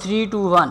321۔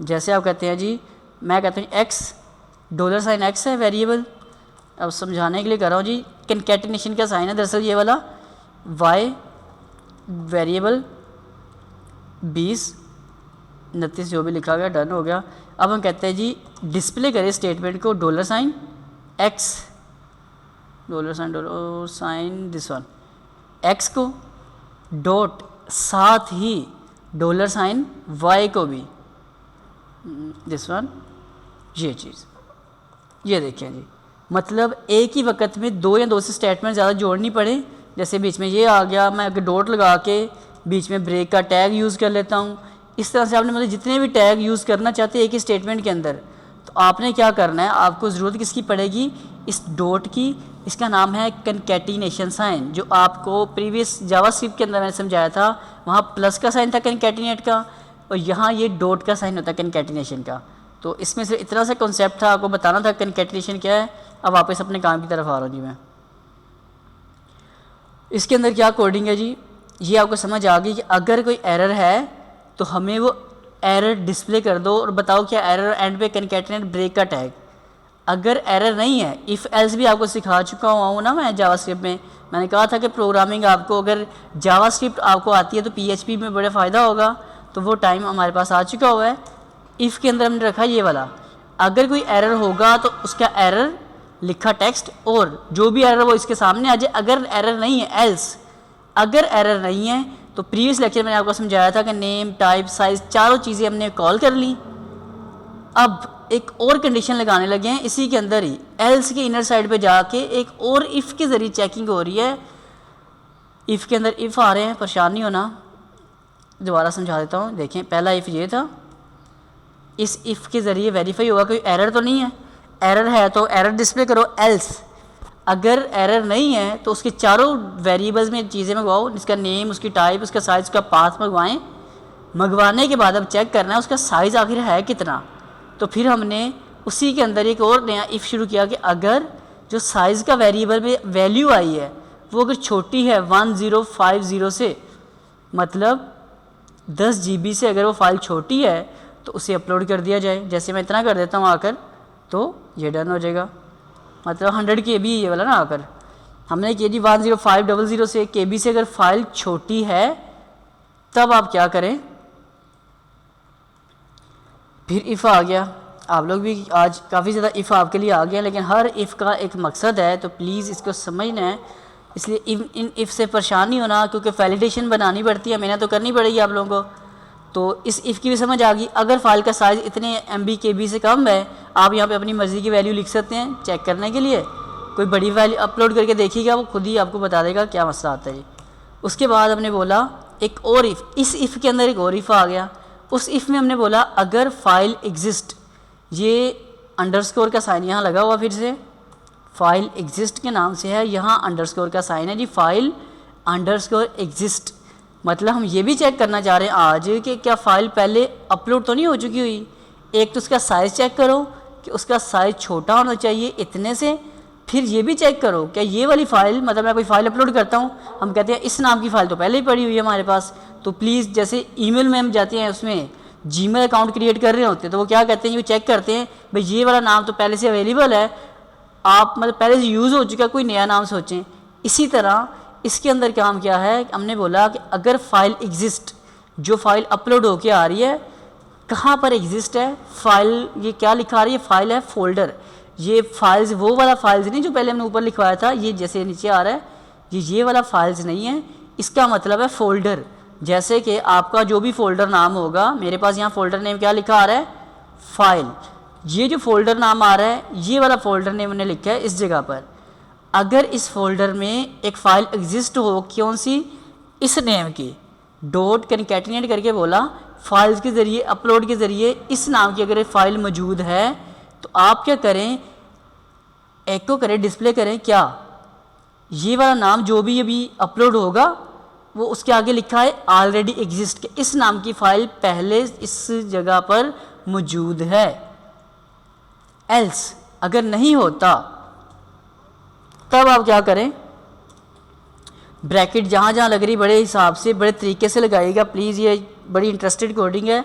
जैसे आप कहते हैं जी, मैं कहता हूँ एक्स, डॉलर साइन एक्स है वेरिएबल, अब समझाने के लिए कर रहा हूँ जी, कंकैटिनेशन का साइन है दरअसल ये वाला, वाई वेरिएबल 20 29 जो भी लिखा गया डन हो गया। अब हम कहते हैं जी डिस्प्ले करें स्टेटमेंट को dollar sign x, dollar sign this one x को, डॉट साथ ही डॉलर साइन वाई को भी, दिस वन ये चीज़, ये देखिए जी, मतलब एक ही वक्त में दो या दो से स्टेटमेंट ज़्यादा जोड़नी पड़े। जैसे बीच में ये आ गया, मैं अगर डॉट लगा के बीच में ब्रेक का टैग यूज़ कर लेता हूँ। इस तरह से आपने मतलब जितने भी टैग यूज़ करना चाहते हैं एक ही स्टेटमेंट के अंदर, तो आपने क्या करना है, आपको ज़रूरत किसकी पड़ेगी, इस डॉट की। इसका नाम है कंकैटिनेशन साइन, जो आपको प्रीवियस जावास्क्रिप्ट के अंदर मैंने समझाया था, वहाँ प्लस का साइन था कंकैटिनेट का, और यहाँ ये डॉट का साइन होता है कंकैटिनेशन का। तो इसमें से इतना सा कॉन्सेप्ट था, आपको बताना था कंकैटिनेशन क्या है। अब वापस अपने काम की तरफ आ रहा हूँ जी मैं। इसके अंदर क्या कोडिंग है जी, ये आपको समझ आ गई कि अगर कोई एरर है तो हमें वो एरर डिस्प्ले कर दो और बताओ क्या एरर, एंड पे कंकैटिनेट ब्रेक का टैग। अगर एरर नहीं है, इफ़ एल्स भी आपको सिखा चुका हूँ ना मैं जावास्क्रिप्ट में। मैंने कहा था कि प्रोग्रामिंग आपको अगर जावास्क्रिप्ट आपको आती है तो पीएचपी में बड़ा फ़ायदा होगा, तो वो टाइम हमारे पास आ चुका हुआ है। इफ़ के अंदर हमने रखा ये वाला, अगर कोई एरर होगा तो उसका एरर लिखा टेक्स्ट, और जो भी एरर वो इसके सामने आ जाए। अगर एरर नहीं है एल्स, अगर एरर नहीं है तो प्रीवियस लेक्चर मैंने आपको समझाया था कि नेम, टाइप, साइज़ चारों चीज़ें हमने कॉल कर ली। अब एक और कंडीशन लगाने लगे हैं इसी के अंदर ही, एल्स के इनर साइड पे जाके एक और इफ़ के ज़रिए चेकिंग हो रही है। इफ़ के अंदर इफ़ आ रहे हैं, परेशान नहीं होना, दोबारा समझा देता हूँ। देखें पहला इफ़ ये था, इस इफ़ के ज़रिए वेरीफाई होगा कोई एरर तो नहीं है। एरर है तो एरर डिस्प्ले करो, एल्स अगर एरर नहीं है तो उसके चारों वेरिएबल्स में चीज़ें मंगवाओ, इसका नेम, उसकी टाइप, उसका साइज़, उसका पाथ मंगवाएं। मंगवाने के बाद अब चेक करना है उसका साइज़ आखिर है कितना। तो फिर हमने उसी के अंदर एक और नया इफ़ शुरू किया कि अगर जो साइज़ का वेरिएबल में वैल्यू आई है वो अगर छोटी है 1050 से, मतलब 10 GB से अगर वो फाइल छोटी है तो उसे अपलोड कर दिया जाए। जैसे मैं इतना कर देता हूँ आकर, तो ये डन हो जाएगा। मतलब 100 KB ये वाला ना आकर हमने किया जी 10500 से KB से अगर फाइल छोटी है तब आप क्या करें, फिर इफ़ आ गया। आप लोग भी आज काफ़ी ज़्यादा इफ़ आपके लिए आ गया, लेकिन हर इफ़ का एक मकसद है, तो प्लीज़ इसको समझना है। इसलिए इन इफ़ से परेशान नहीं होना, क्योंकि वैलिडेशन बनानी पड़ती है, मेहनत तो करनी पड़ेगी आप लोगों को। तो इस इफ़ की भी समझ आ गई। अगर फाइल का साइज़ इतने MB KB से कम है, आप यहाँ पे अपनी मर्ज़ी की वैल्यू लिख सकते हैं चेक करने के लिए। कोई बड़ी वैल्यू अपलोड करके देखिएगा, वो खुद ही आपको बता देगा क्या मसला आता है। उसके बाद हमने बोला एक और इफ़, इस इफ़ के अंदर एक और इफ़ आ गया। उस इफ़ में हमने बोला अगर फाइल एग्जिस्ट, ये अंडरस्कोर का साइन यहाँ लगा हुआ, फिर से फाइल एग्जिस्ट के नाम से है, यहाँ अंडरस्कोर का साइन है जी, फाइल अंडरस्कोर एग्जिस्ट। मतलब हम ये भी चेक करना चाह रहे हैं आज कि क्या फ़ाइल पहले अपलोड तो नहीं हो चुकी हुई। एक तो उसका साइज़ चेक करो कि उसका साइज़ छोटा होना चाहिए इतने से, फिर ये भी चेक करो क्या ये वाली फ़ाइल, मतलब मैं कोई फ़ाइल अपलोड करता हूँ, हम कहते हैं इस नाम की फ़ाइल तो पहले ही पड़ी हुई है हमारे पास, तो प्लीज़ जैसे ईमेल में हम जाते हैं उसमें जीमेल अकाउंट क्रिएट कर रहे होते हैं, तो वो क्या कहते हैं, ये चेक करते हैं भाई ये वाला नाम तो पहले से अवेलेबल है, आप मतलब पहले से यूज़ हो चुका, कोई नया नाम सोचें। इसी तरह इसके अंदर काम क्या है, हमने बोला कि अगर फ़ाइल एग्जिस्ट, जो फ़ाइल अपलोड होके आ रही है कहाँ पर एग्जिस्ट है फ़ाइल, ये क्या लिखा रही है, फ़ाइल है फोल्डर। ये फाइल्स वो वाला फाइल्स नहीं जो पहले हमने ऊपर लिखवाया था, ये जैसे नीचे आ रहा है ये वाला फाइल्स नहीं है, इसका मतलब है फ़ोल्डर। जैसे कि आपका जो भी फ़ोल्डर नाम होगा, मेरे पास यहाँ फ़ोल्डर नेम क्या लिखा आ रहा है, फ़ाइल। ये जो फ़ोल्डर नाम आ रहा है ये वाला फ़ोल्डर नेम मैंने लिखा है इस जगह पर। अगर इस फोल्डर में एक फ़ाइल एग्जिस्ट हो, कौन सी, इस नेम की, डॉट कंकैटिनेट करके बोला फाइल्स के ज़रिए, अपलोड के ज़रिए इस नाम की अगर फ़ाइल मौजूद है, तो आप क्या करें, एको करें, डिस्प्ले करें क्या, ये वाला नाम जो भी अभी अपलोड होगा वो उसके आगे लिखा है ऑलरेडी एग्जिस्ट, इस नाम की फ़ाइल पहले इस जगह पर मौजूद है। एल्स अगर नहीं होता तब आप क्या करें, ब्रैकेट जहाँ जहाँ लग रही बड़े हिसाब से, बड़े तरीके से लगाइएगा प्लीज़, ये बड़ी इंटरेस्टेड कोडिंग है,